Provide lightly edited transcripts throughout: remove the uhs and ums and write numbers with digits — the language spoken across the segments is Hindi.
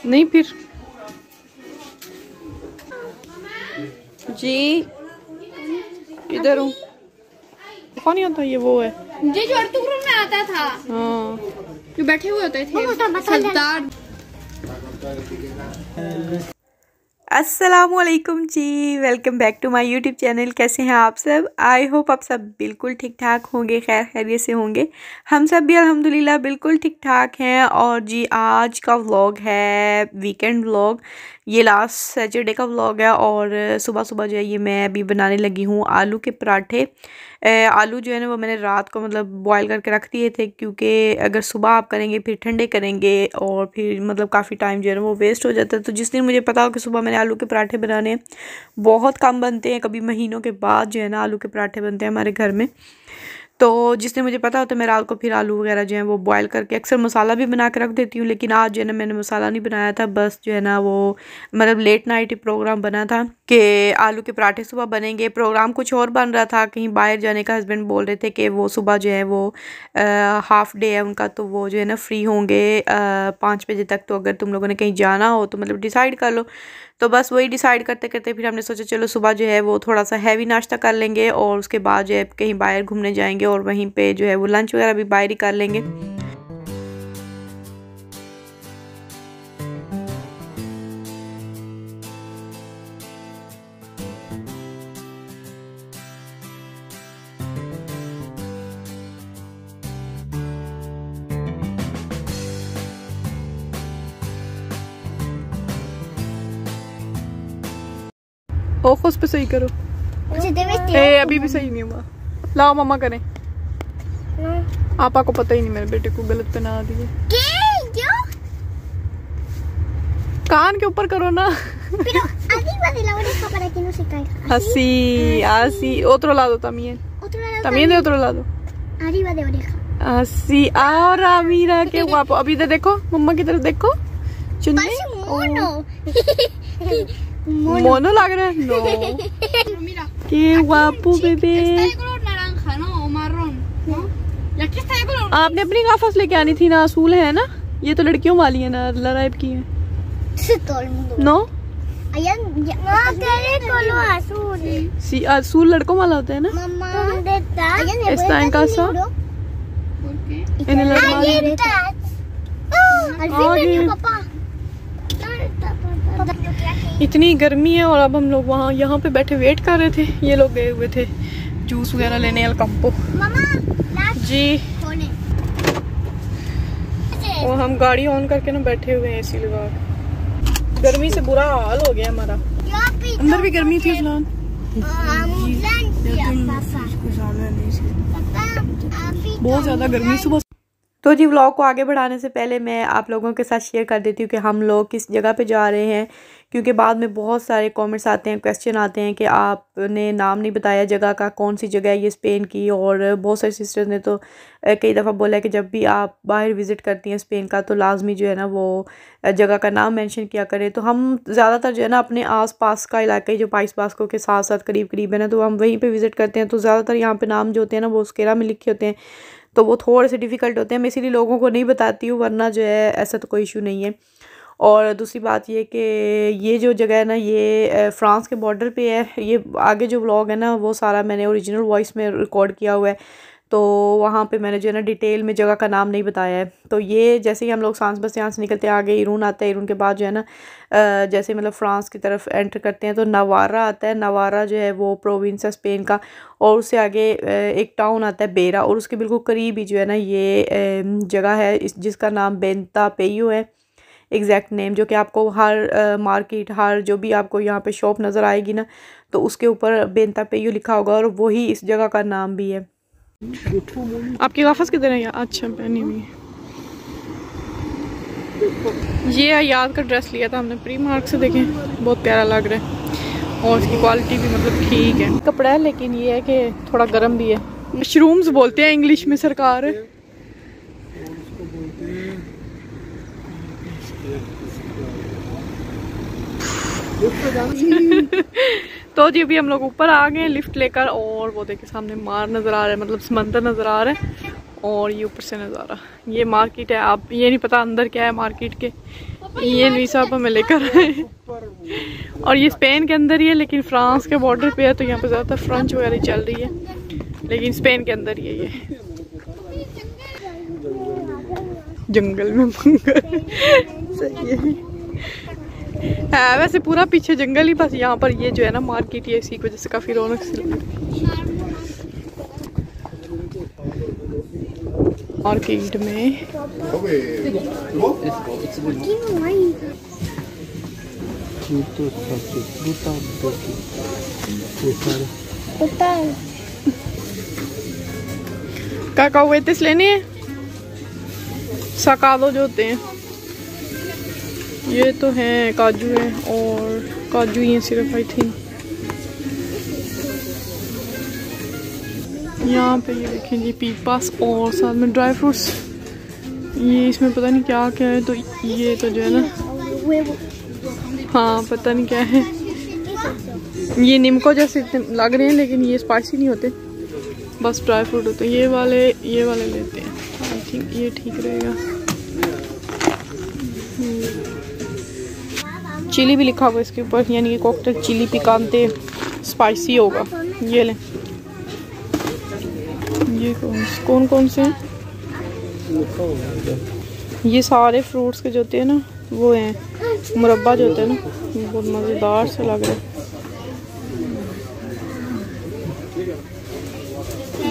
नहीं फिर जी किधर हूँ? कौन नहीं होता ये वो है जी जो अर्तुगरुल में आता था। हाँ जो बैठे हुए होते थे सरदार। अस्सलामुअलैकुम जी, welcome back to my YouTube channel. कैसे हैं आप सब? आई होप आप सब बिल्कुल ठीक ठाक होंगे, खैर खैरियत से होंगे। हम सब भी अल्हम्दुलिल्लाह बिल्कुल ठीक ठाक हैं। और जी आज का व्लॉग है वीकेंड व्लॉग, ये लास्ट सैटरडे का व्लॉग है। और सुबह सुबह जो है ये मैं अभी बनाने लगी हूँ आलू के पराठे। आलू जो है ना वो मैंने रात को मतलब बॉयल करके रख दिए थे, क्योंकि अगर सुबह आप करेंगे फिर ठंडे करेंगे और फिर मतलब काफ़ी टाइम जो है ना वो वेस्ट हो जाता है। तो जिस दिन मुझे पता हो कि सुबह मैंने आलू के पराठे बनाने हैं, बहुत कम बनते हैं, कभी महीनों के बाद जो है ना आलू के पराठे बनते हैं हमारे घर में। तो जिस दिन मुझे पता होता है मैं रात को फिर आलू वगैरह जो है वो बॉयल करके अक्सर मसाला भी बना के रख देती हूँ। लेकिन आज जो है ना मैंने मसाला नहीं बनाया था, बस जो है ना वो मतलब लेट नाइट प्रोग्राम बना था कि आलू के पराठे सुबह बनेंगे। प्रोग्राम कुछ और बन रहा था, कहीं बाहर जाने का। हस्बैंड बोल रहे थे कि वो सुबह जो है वो हाफ डे है उनका, तो वो जो है ना फ्री होंगे 5 बजे तक। तो अगर तुम लोगों ने कहीं जाना हो तो मतलब डिसाइड कर लो। तो बस वही डिसाइड करते करते फिर हमने सोचा चलो सुबह जो है वो थोड़ा सा हैवी नाश्ता कर लेंगे और उसके बाद जो है कहीं बाहर घूमने जाएंगे और वहीं पे जो है वो लंच वगैरह भी बाहर ही कर लेंगे। फोकस पे सही करो। अभी भी सही नहीं हुआ। लाओ मम्मा करें। आपा को पता ही नहीं मेरे बेटे को गलत बना दिए। कान के ऊपर करो ना। हसी हसी ओतरो ला दो तमिए तमिए ओतरो ला दो हसी। और अमीरा के वापो अभी इधर देखो, मम्मा की तरफ देखो। मोनो लग रहा है। नो के वापू बेबे। आपने अपनी गाफस लेके आनी थी ना, असूल है ना, ये तो लड़कियों वाली है ना, लराइब की है। नो असूल लड़कों वाला होता है ना। इस टाइम का सा इतनी गर्मी है। और अब हम लोग वहाँ यहाँ पे बैठे वेट कर रहे थे। ये लोग गए हुए थे जूस वगैरह लेने अलकम्पो जी। और हम गाड़ी ऑन करके ना बैठे हुए हैं एसी लगा के। गर्मी से बुरा हाल हो गया हमारा। अंदर भी गर्मी थी फिलहाल। बहुत ज्यादा गर्मी सुबह। तो जी व्लॉग को आगे बढ़ाने से पहले मैं आप लोगों के साथ शेयर कर देती हूँ कि हम लोग किस जगह पे जा रहे हैं, क्योंकि बाद में बहुत सारे कमेंट्स आते हैं, क्वेश्चन आते हैं कि आपने नाम नहीं बताया जगह का, कौन सी जगह है ये स्पेन की। और बहुत सारी सिस्टर्स ने तो कई दफ़ा बोला है कि जब भी आप बाहर विज़िट करती हैं स्पेन का तो लाजमी जो है ना वो जगह का नाम मेंशन किया करें। तो हम ज़्यादातर जो है ना अपने आस पास का इलाके जो पाइस बास्को के साथ साथ करीब करीब है ना, तो हम वहीं पर विज़िट करते हैं। तो ज़्यादातर यहाँ पर नाम जो होते हैं ना वो उसकेरा में लिखे होते हैं, तो वो थोड़े से डिफ़िकल्ट होते हैं। मैं इसीलिए लोगों को नहीं बताती हूँ, वरना जो है ऐसा तो कोई इशू नहीं है। और दूसरी बात ये कि ये जो जगह है ना ये फ्रांस के बॉर्डर पे है। ये आगे जो व्लॉग है ना वो सारा मैंने ओरिजिनल वॉइस में रिकॉर्ड किया हुआ है, तो वहाँ पे मैंने जो है ना डिटेल में जगह का नाम नहीं बताया है। तो ये जैसे ही हम लोग सांस बस यहाँ से निकलते हैं आगे इरून आता है, इरून के बाद जो है ना जैसे मतलब फ्रांस की तरफ एंटर करते हैं तो नवारा आता है। नवारा जो है वो प्रोविंस है स्पेन का, और उससे आगे एक टाउन आता है बेरा, और उसके बिल्कुल करीब ही जो है ना ये जगह है जिसका नाम बेंता पेयो है, एग्जैक्ट नेम, जो कि आपको हर मार्केट हर जो भी आपको यहाँ पे शॉप नज़र आएगी ना तो उसके ऊपर बेंता पेयो लिखा होगा, और वही इस जगह का नाम भी है। आपकी वापस किधर है? अच्छा पहनी हुई है। ये याद का ड्रेस लिया था हमने प्री मार्क से, देखें बहुत प्यारा लग रहा है और इसकी क्वालिटी भी मतलब ठीक है कपड़ा है, लेकिन ये है कि थोड़ा गर्म भी है। मशरूम्स बोलते हैं इंग्लिश में सरकार। तो जी अभी हम लोग ऊपर आ गए लिफ्ट लेकर, और वो देखिए सामने मार नज़र आ रहा है, मतलब समंदर नज़र आ रहा है। और ये ऊपर से नज़ारा, ये मार्केट है। आप ये नहीं पता अंदर क्या है मार्केट के, ये नहीं साहब हमें लेकर आए। और ये स्पेन के अंदर ही है, लेकिन फ्रांस के बॉर्डर पे है, तो यहाँ पे ज़्यादातर फ्रेंच वगैरह चल रही है, लेकिन स्पेन के अंदर ही है ये। जंगल में मंगल सही है वैसे पूरा पीछे जंगल ही, बस यहाँ पर ये जो है ना मार्केट, ये इसी की वजह से काफ़ी रौनक सी लग रही है मार्केट में। काकाओवेटिस लेनी है, सकालो जो होते हैं ये तो हैं, काजू है और काजू ही है सिर्फ आई थिंक। यहाँ पे ये देखें जी पीपास और साथ में ड्राई फ्रूट्स, ये इसमें पता नहीं क्या क्या है, तो ये तो जो है ना हाँ पता नहीं क्या है, ये निमको जैसे लग रहे हैं लेकिन ये स्पाइसी नहीं होते, बस ड्राई फ्रूट होते हैं। ये वाले लेते हैं, आई थिंक ये ठीक रहेगा। चिली भी लिखा हुआ इसके ऊपर, यानी कि कॉकटेल चिली पिकांते स्पाइसी होगा। ये लें, ये कौन से हैं? ये सारे फ्रूट्स के जो होते हैं ना वो हैं, मुरब्बा जो होता है ना, बहुत मज़ेदार से लग रहा है।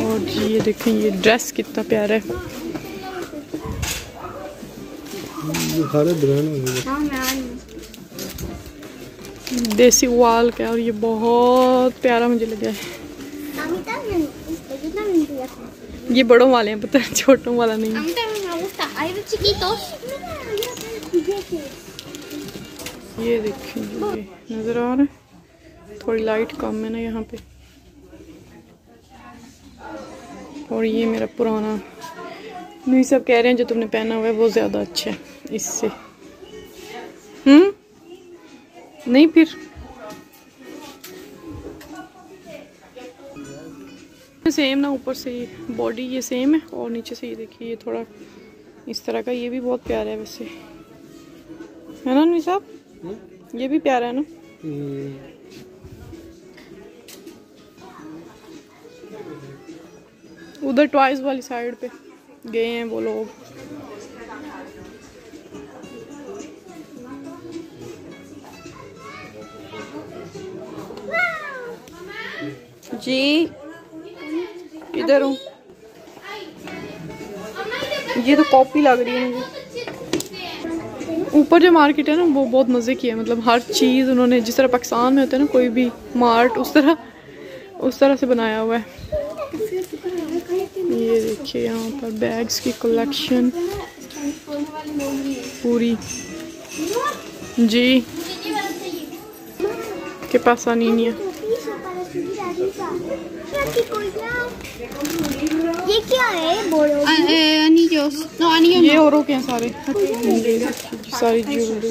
और जी ये देखें, ये ड्रेस कितना प्यारा है, देसी वाल का, और ये बहुत प्यारा मुझे लगा है। ये बड़ों वाले हैं, पता है छोटों वाला नहीं है। ये देखें ये नजर आ रहा है, थोड़ी लाइट कम है ना यहाँ पे। और ये मेरा पुराना, नहीं सब कह रहे हैं जो तुमने पहना हुआ है वो ज्यादा अच्छा है इससे। नहीं फिर सेम ना, ऊपर से ये बॉडी ये सेम है और नीचे से ये देखिए ये थोड़ा इस तरह का, ये भी बहुत प्यारा है वैसे, है ना नुई साहब? ये भी प्यारा है ना। उधर टॉयज वाली साइड पे गए हैं वो लोग। जी इधर हूँ, ये तो कॉपी लग रही है मुझे। ऊपर जो मार्केट है ना वो बहुत मज़े की है, मतलब हर चीज़ उन्होंने जिस तरह पाकिस्तान में होता है ना कोई भी मार्ट, उस तरह से बनाया हुआ है। ये देखिए यहाँ पर बैग्स की कलेक्शन पूरी जी के पास नहीं है। ये क्या है? ये औरों के हैं सारे, सारी ज्वेलरी।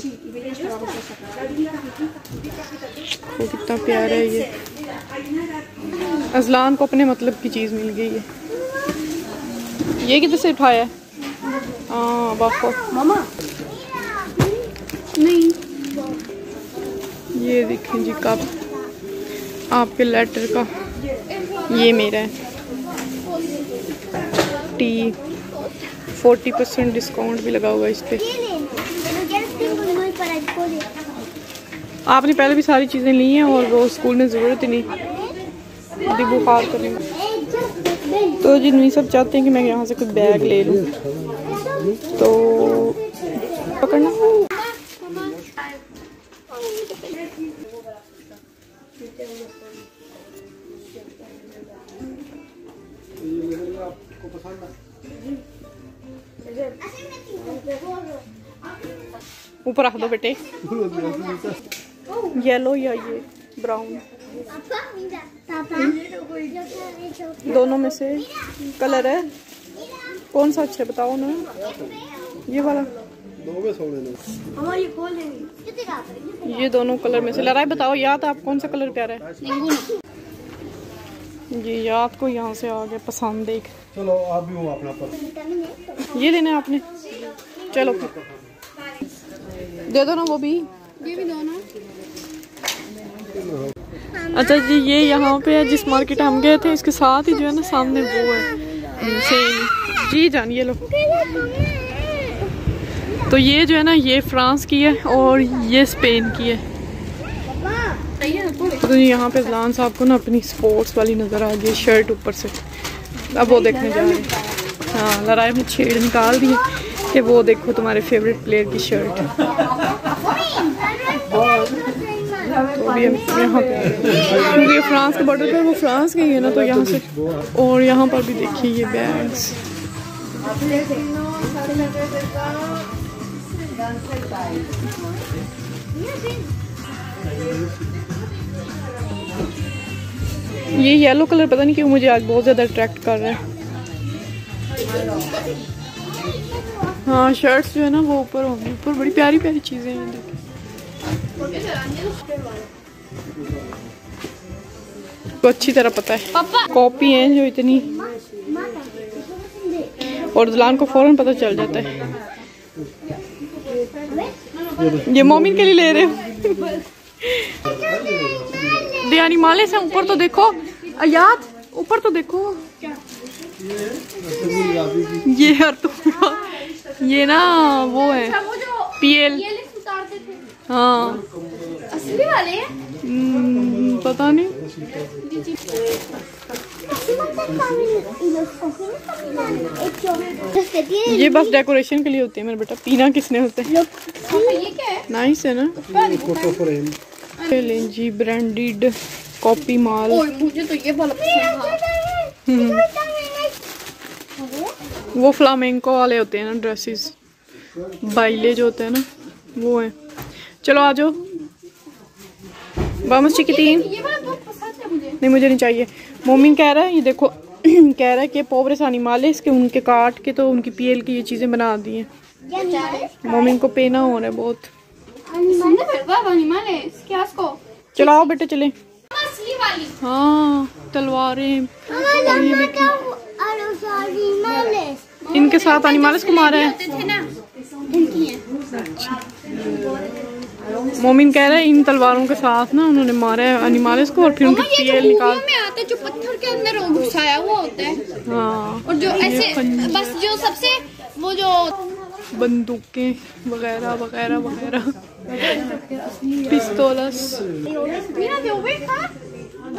वो कितना प्यारा है ये, अजलान को अपने मतलब की चीज़ मिल गई है। ये किधर से उठाया है? हाँ बापा मामा नहीं। ये देखें जी कप आपके लेटर का, ये मेरा है। टी 40% डिस्काउंट भी लगा हुआ है इस पे। आपने पहले भी सारी चीज़ें ली हैं और वो स्कूल में ज़रूरत ही नहीं, अभी बुखार करने। तो जिन सब चाहते हैं कि मैं यहाँ से कुछ बैग ले लूँ, तो पकड़ना। ऊपर रख दो बेटे, येलो या ये ब्राउन, दोनों में से कलर है कौन सा अच्छा है बताओ ना। ये वाला, ये दोनों कलर में से लड़ाई बताओ याद, आप कौन सा कलर प्यारा है? जी याद को यहाँ से आ गया पसंद एक। चलो आप भी हो अपना पर। ये लेना है आपने, चलो दे दो ना वो भी। ये भी दो ना। अच्छा जी ये यहाँ पे है जिस मार्केट हम गए थे, इसके साथ ही जो है ना सामने वो है सेम। जी जान ये लो। तो ये जो है ना ये फ्रांस की है और ये स्पेन की है। तो यहाँ पे ज़लान साहब को ना अपनी स्पोर्ट्स वाली नज़र आ गई शर्ट ऊपर से। अब वो देखने जा रहे हैं। हाँ लड़ाई में छेड़ निकाल दी है कि वो देखो तुम्हारे फेवरेट प्लेयर की शर्ट। तो अभी हम यहाँ पे क्योंकि ये फ्रांस के बॉर्डर पे वो फ्रांस गई है ना, तो यहाँ से। और यहाँ पर भी देखिए ये बैग्स। ये येलो कलर पता नहीं क्यों मुझे आज बहुत ज़्यादा अट्रैक्ट कर रहा है। हाँ शर्ट्स जो है ना वो ऊपर होंगी, ऊपर बड़ी प्यारी प्यारी चीज़ें हैं। देखिए तो अच्छी तरह पता है कॉपी है जो इतनी, और ज़लान को फौरन पता चल जाता है। ये मोमिन के लिए ले रहे हो। दियानी माले से ऊपर तो देखो याद, ऊपर तो देखो। ये यार तो ये ना वो है पीएल। हाँ असली वाले पता नहीं। ये बस डेकोरेशन के लिए होते हैं मेरे बेटा, पीना किसने होते हैं। ये क्या है? नाइस है ना। फोटो फ्रेम जी ब्रांडेड कॉपी माल। मुझे तो ये वाला पसंद था। वो फ्लामेंको वाले होते हैं ना ड्रेसेस, बाइले जो होते हैं ना वो है। चलो आ जाओ। बामस चिकिटीन ये वाला बहुत पसंद है मुझे। नहीं मुझे नहीं चाहिए। मोमिन कह रहा है ये देखो कह रहा है कि पोब्रेस एनिमलेस के उनके काट के तो उनकी पीएल की ये चीजें बना दी हैं। मोमिन को पेना हो रहा है बहुत। चलो आओ बेटे चले। असली वाली। हाँ तलवारें। इनके साथ एनिमल्स को मारा है। अच्छा मोमिन कह रहा है इन तलवारों के साथ ना उन्होंने मारा है एनिमल्स को और फिर उनकी पीएल निकाल में आता है जो पत्थर के अंदर घुसाया हुआ होता है। हाँ और जो ऐसे बस जो सबसे वो जो बंदूकें वगैरह वगैरह वगैरह पिस्तौलस।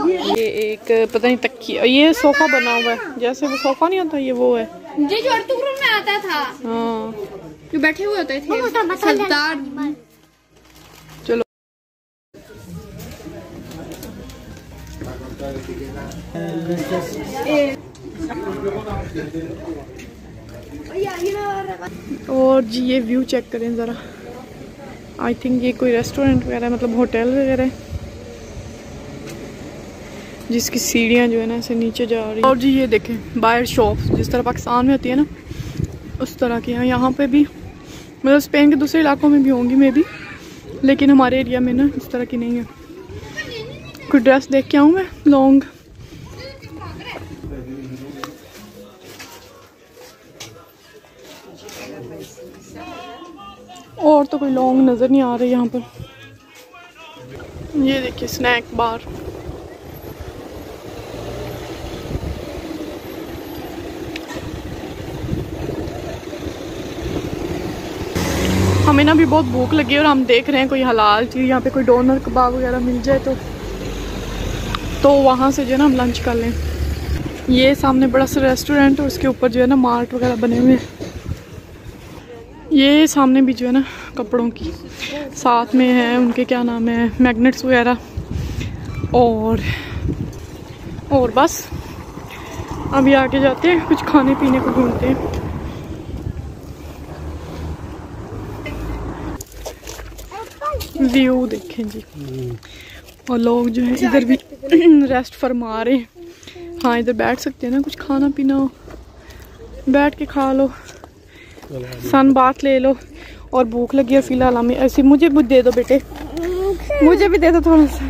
ये एक पता नहीं तकिया, ये सोफा बना हुआ है जैसे वो सोफा नहीं होता ये वो है। ये जो अर्तुगरुल में आता था। हाँ जो बैठे हुए होते थे सरदार। चलो और जी ये व्यू चेक करें ज़रा। आई थिंक ये कोई रेस्टोरेंट वगैरह मतलब होटल वगैरह है जिसकी सीढ़ियाँ जो है ना ऐसे नीचे जा रही है। और जी ये देखें बाहर शॉप्स जिस तरह पाकिस्तान में होती है ना उस तरह की हैं यहाँ पे भी, मतलब स्पेन के दूसरे इलाकों में भी होंगी मे बी, लेकिन हमारे एरिया में ना इस तरह की नहीं है। कोई ड्रेस देख के आऊँ मैं लॉन्ग। और तो कोई लॉन्ग नज़र नहीं आ रही यहाँ पर। ये देखिए स्नैक बार। हमें ना भी बहुत भूख लगी है और हम देख रहे हैं कोई हलाल चीज़ यहाँ पे कोई डोनर कबाब वगैरह मिल जाए तो वहाँ से जो है ना हम लंच कर लें। ये सामने बड़ा सा रेस्टोरेंट और उसके ऊपर जो है ना मार्ट वगैरह बने हुए हैं। ये सामने भी जो है ना कपड़ों की साथ में है उनके क्या नाम है मैग्नेट्स वगैरह। और बस अभी आगे जाते हैं कुछ खाने पीने को ढूंढते हैं। व्यू देखें जी और लोग जो है इधर भी रेस्ट फरमा रहे हैं। हाँ इधर बैठ सकते हैं ना, कुछ खाना पीना हो बैठ के खा लो, सन बात ले लो। और भूख लगी है फिलहाल हमें ऐसे। मुझे दे दो बेटे, मुझे भी दे दो थोड़ा सा।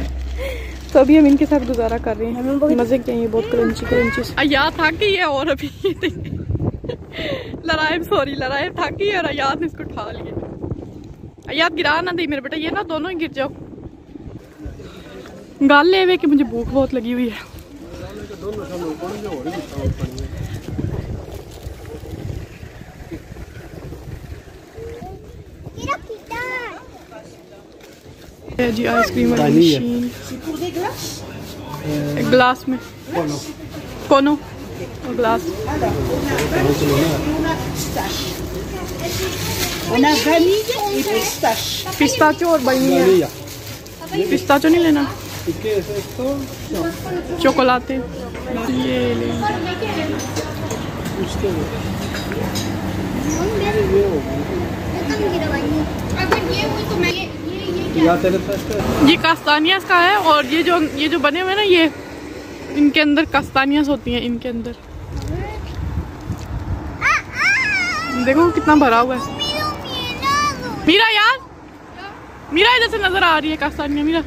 तो अभी हम इनके साथ गुजारा कर रहे हैं, मजे के ये बहुत क्रंची क्रंची। अयाद थक गई है और अभी लड़ाई थक गई है और अयाद ने इसको उठा लिया। अयाद गिरा ना दे मेरे बेटा, ये ना दोनों ही गिर जाओ। गाल ले हुए कि मुझे भूख बहुत लगी हुई है। जी आइसक्रीम वाली मशीन, एक ग्लास में कोनो और ग्लास। पिस्ताचो और वनीला। पिस्ताचो नहीं लेना, चॉकलेट ये ले। ये कास्तानियास का है और ये जो बने हुए हैं ना, ये इनके अंदर कास्तानियास होती हैं। इनके अंदर देखो कितना भरा हुआ है। मीरा यार, मीरा इधर से नजर आ रही है कास्तानिया। मीरा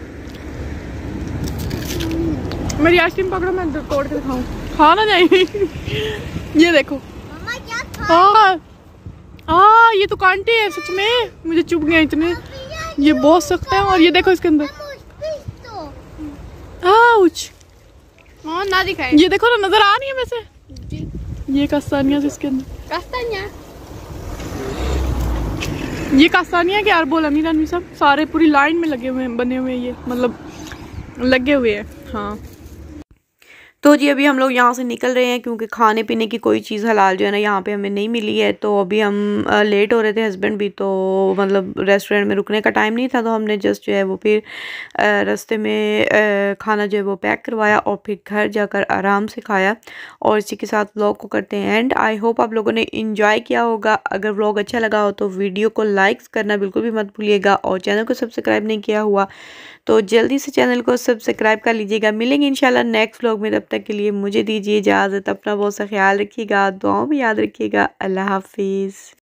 मेरी आइसक्रीम पकड़ो, मैं तोड़ के दिखाऊं। खा ना जाए। ये देखो, हाँ ये तो कांटे है सच में, मुझे चुभ गया इतने। ये बहुत सख्त है और ये देखो इसके अंदर। आउच, ना दिखाए। ये देखो ना, नजर आ रही है वैसे। ये कास्तानिया से इसके अंदर। कास्तानिया, ये कास्तानिया के अरबोल अमीर अनवी सब सारे पूरी लाइन में लगे हुए हैं, बने हुए हैं ये, मतलब लगे हुए हैं। हाँ तो जी अभी हम लोग यहाँ से निकल रहे हैं क्योंकि खाने पीने की कोई चीज़ हलाल जो है ना यहाँ पे हमें नहीं मिली है। तो अभी हम लेट हो रहे थे, हस्बैंड भी, तो मतलब रेस्टोरेंट में रुकने का टाइम नहीं था, तो हमने जस्ट जो है वो फिर रास्ते में खाना जो है वो पैक करवाया और फिर घर जाकर आराम से खाया। और इसी के साथ व्लॉग को करते हैं एंड। आई होप आप लोगों ने इंजॉय किया होगा। अगर व्लॉग अच्छा लगा हो तो वीडियो को लाइक करना बिल्कुल भी मत भूलिएगा और चैनल को सब्सक्राइब नहीं किया हुआ तो जल्दी से चैनल को सब्सक्राइब कर लीजिएगा। मिलेंगे इंशाल्लाह नेक्स्ट व्लॉग में, तब तक के लिए मुझे दीजिए इजाज़त। अपना बहुत सा ख्याल रखिएगा, दुआओं में याद रखिएगा। अल्लाह हाफिज़।